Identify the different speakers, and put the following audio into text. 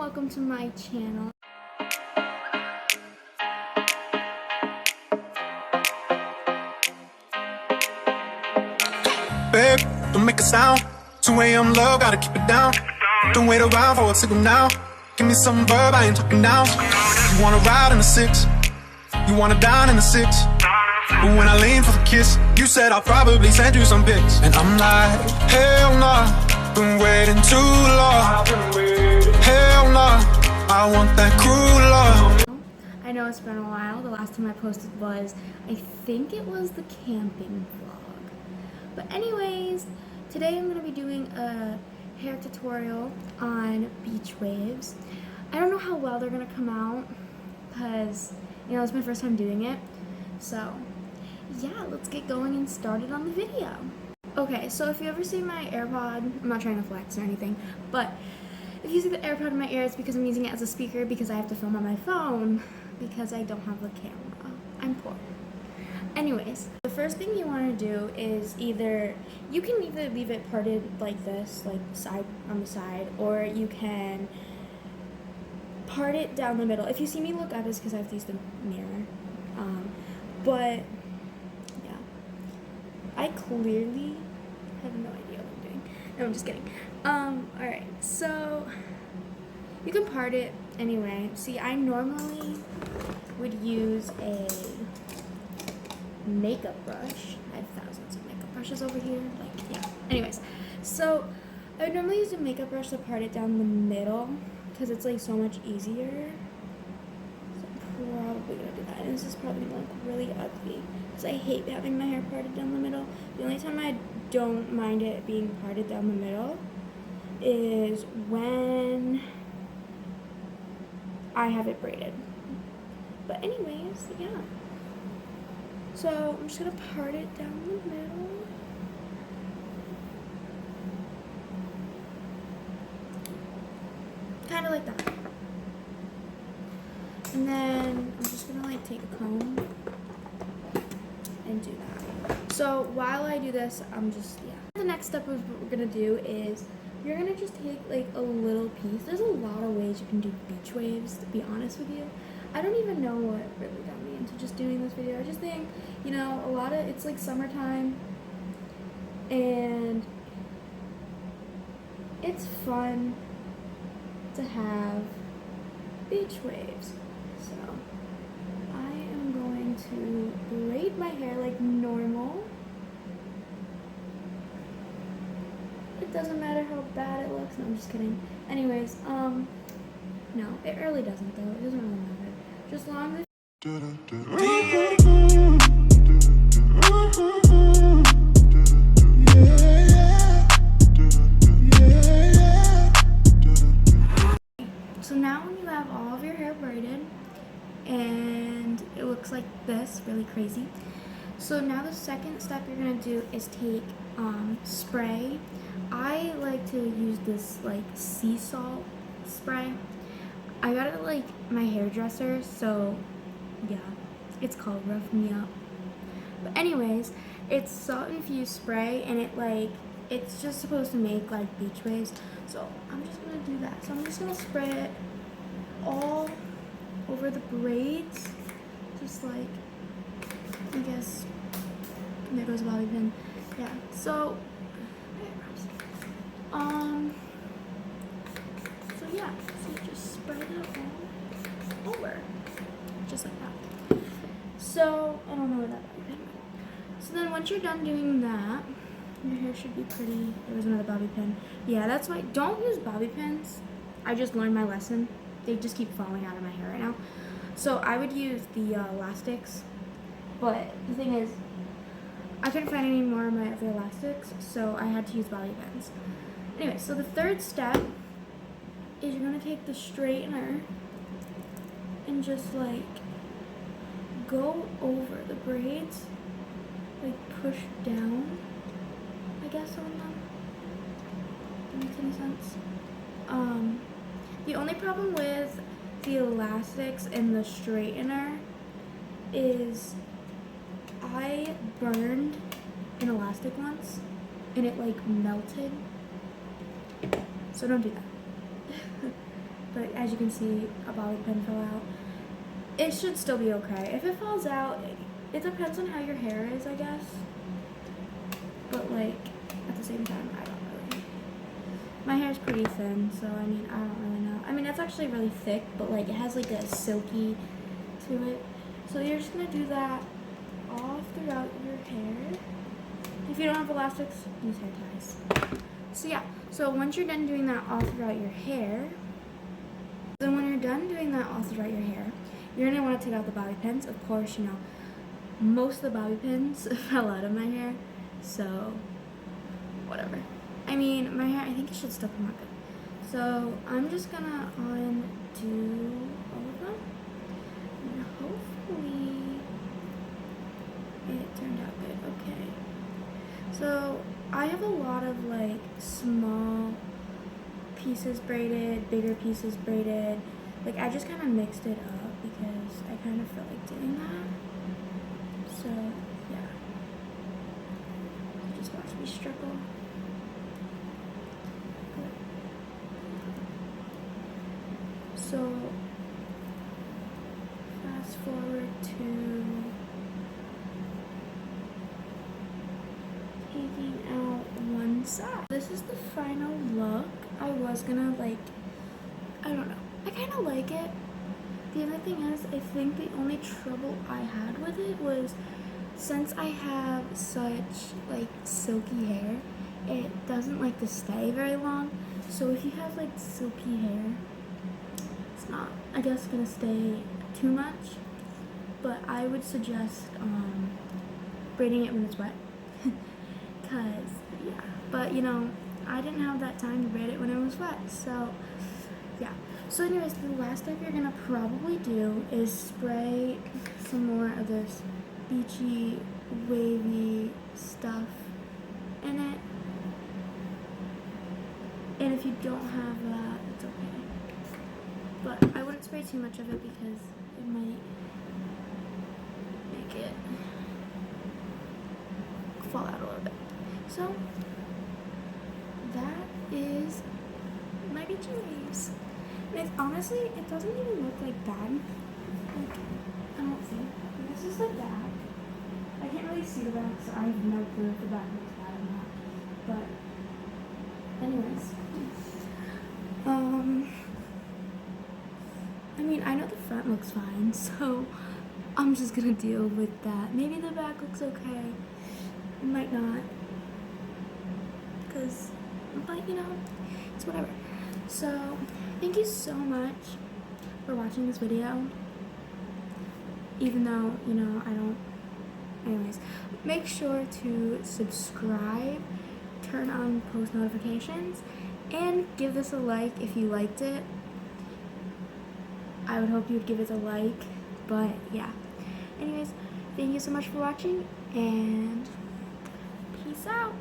Speaker 1: welcome to my channel.
Speaker 2: Babe, don't make a sound. 2 a.m. love, gotta keep it down. Don't wait around for a signal now. Give me some verb, I ain't talking now. You wanna ride in the 6, you wanna dine in the 6. But when I lean for the kiss, you said I'll probably send you some pics. And I'm like, hell nah, been waiting too long. Hell nah, I want that cruel love.
Speaker 1: I know it's been a while. The last time I posted was, I think it was the camping vlog. But anyways, today I'm going to be doing a hair tutorial on beach waves. I don't know how well they're going to come out because, you know, it's my first time doing it. So, yeah, let's get going and started on the video. Okay, so if you ever see my AirPod, I'm not trying to flex or anything, but if you see the AirPod in my ear, it's because I'm using it as a speaker because I have to film on my phone because I don't have a camera. I'm poor. Anyways, the first thing you want to do is you can either leave it parted like this, like side on the side, or you can part it down the middle. If you see me look up, it's because I have to use the mirror. But yeah, I clearly have no idea what I'm doing. No, I'm just kidding. Alright, so you can part it anyway. See, I normally would use a makeup brush. I have thousands of makeup brushes over here. Like, yeah. Anyways, so I would normally use a makeup brush to part it down the middle because it's like so much easier. So I'm probably gonna do that. And this is probably gonna look really ugly because I hate having my hair parted down the middle. The only time I don't mind it being parted down the middle is when I have it braided. But anyways, yeah. So I'm just gonna part it down the middle. Kind of like that. And then I'm just gonna like take a comb and do that. So while I do this, the next step of what we're gonna do is you're gonna just take like a little piece. There's a lot of ways you can do beach waves, to be honest with you. I don't even know what really got me into just doing this video. I just think, you know, it's like summertime and it's fun to have beach waves. So I am going to braid my hair like normal. It doesn't matter how bad it looks. No, I'm just kidding. Anyways, no, it really doesn't though. It doesn't really matter. Just long as So now when you have all of your hair braided and it looks like this, really crazy. So now the second step you're gonna do is take spray. I like to use this like sea salt spray. I got it at like my hairdresser, so yeah, it's called Rough Me Up. But anyways, it's salt infused spray and it's just supposed to make like beach waves. So I'm just gonna do that. So I'm just gonna spray it all over the braids, just like, I guess, there goes a bobby pin. Yeah, so yeah, so you just spread it all over, just like that. So, I don't know where that bobby pin went. So then once you're done doing that, your hair should be pretty. There was another bobby pin. Yeah, that's why, don't use bobby pins. I just learned my lesson. They just keep falling out of my hair right now. So I would use the elastics, but the thing is, I couldn't find any more of my other elastics, so I had to use bobby pins. Anyway, so the third step is you're gonna take the straightener and just like go over the braids, like push down, I guess, on them. That makes any sense? The only problem with the elastics and the straightener is I burned an elastic once and it like melted. So don't do that. but as you can see, a bobby pin fell out. It should still be okay. If it falls out, it depends on how your hair is, I guess. But like, at the same time, I don't really. My hair's pretty thin, so I mean, I don't really know. I mean, it's actually really thick, but like, it has like a silky to it. So you're just gonna do that all throughout your hair. If you don't have elastics, use hair ties. So yeah, so once you're done doing that all throughout your hair, then when you're done doing that all throughout your hair, you're gonna want to take out the bobby pins. Of course, you know, most of the bobby pins fell out of my hair, so whatever. I mean, my hair, I think it should still come out good. So I'm just gonna undo all of them, and hopefully it turned out good. Okay. So I have a lot of like small pieces braided, bigger pieces braided. Like I just kind of mixed it up because I kind of felt like doing that. So yeah, just watch me struggle. So fast forward to taking out one side. This is the final look. I was gonna like, I don't know, I kind of like it. The other thing is, I think the only trouble I had with it was since I have such like silky hair, it doesn't like to stay very long. So if you have like silky hair, it's not, I guess, gonna stay too much. But I would suggest braiding it when it's wet. Cause yeah, but you know, I didn't have that time to braid it when it was wet, so yeah. So anyways, the last step you're gonna probably do is spray some more of this beachy, wavy stuff in it. And if you don't have that, it's okay. But I wouldn't spray too much of it because it might make it fall out a little bit. So that is my beachy waves. And honestly, it doesn't even look like bad. Like, I don't think. This is the back. I can't really see the back, so I have no clue if the back looks bad or not. But anyways. I mean, I know the front looks fine, so I'm just gonna deal with that. Maybe the back looks okay. It might not. But you know, it's whatever. So, thank you so much for watching this video. Even though, you know, I don't. Anyways, make sure to subscribe, turn on post notifications, and give this a like if you liked it. I would hope you'd give it a like, but yeah. Anyways, thank you so much for watching, and peace out.